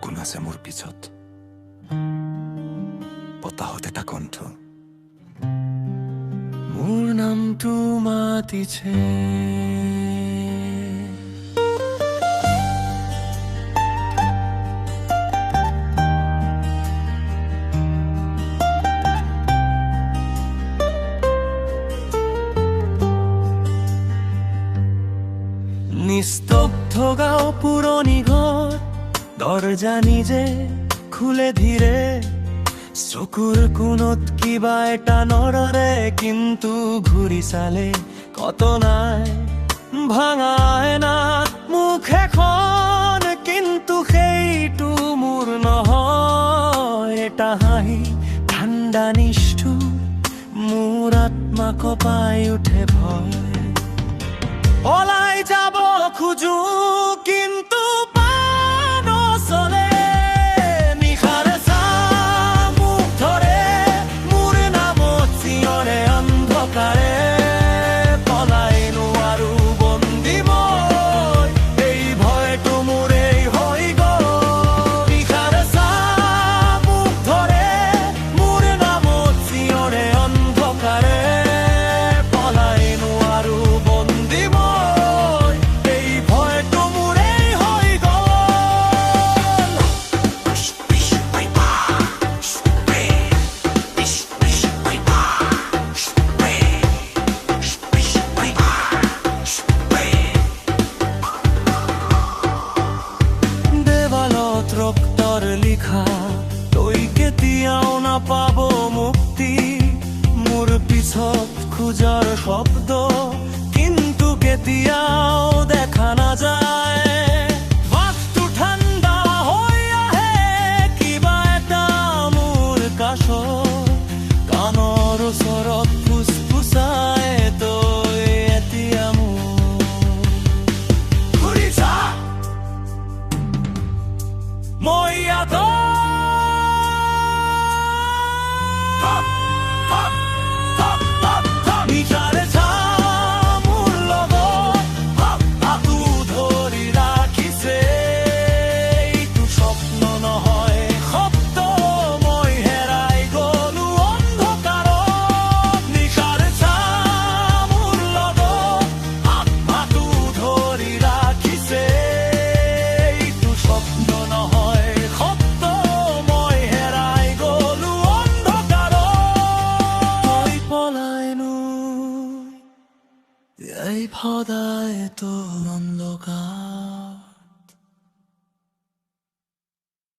কোন আছে মোৰ পিছত বতাহত এটা কণ্ঠ মোৰ নামটো মাতিছে নিস্তব্ধ গাঁও পুৰণি ঘৰ দৰজা নিজে খুলে ধীৰে চকুৰ কোণত কিবা এটা নৰৰে কিন্তু ঘূৰি চালে কত নাই ভাঙা আইনাত মুখ এখন কিন্তু সেইটো মোৰ নহয় এটা হাঁহি ঠাণ্ডা নিষ্ঠুৰ মোৰ আত্মা কঁপাই উঠে ভয় পলাই যাব খোজো কিন্তু নচলে নিশাৰে চাহ মুখ ধৰে মোৰ নামত চিঞৰে অন্ধকাৰে পলাই নোৱাৰো বন্দী মই এই ভয়টো মোৰেই হৈ গ'ল নিশাৰে চাহ মুখ ধৰে মোৰ নামত চিঞৰে অন্ধকাৰে পলাই নোৱাৰো বন্দী ৰক্তৰ লিখা তই কেতিয়াও নাপাব মুক্তি মোৰ পিছত খোজাৰ শব্দ কিন্তু কেতিয়াও দেখা নাযায় বাঘটো ঠাণ্ডা হৈ আহে কিবা এটা মোৰ কাষত কাণৰ ওচৰত ফুচফুচাই তই এতিয়া মোৰ ঘূৰি যা মই ইয়াত নিশাৰে চাহ মোৰ লগত হাতো ধৰি ৰাখিছে এইটো স্বপ্ন নহয় শব্দ মই হেৰাই গলো অন্ধকাৰত নিশাৰে চাহ মোৰ লগত হাতো ধৰি ৰাখিছে এইটো স্বপ্ন নহয় এই ভদায় তো অন্ধকাৰ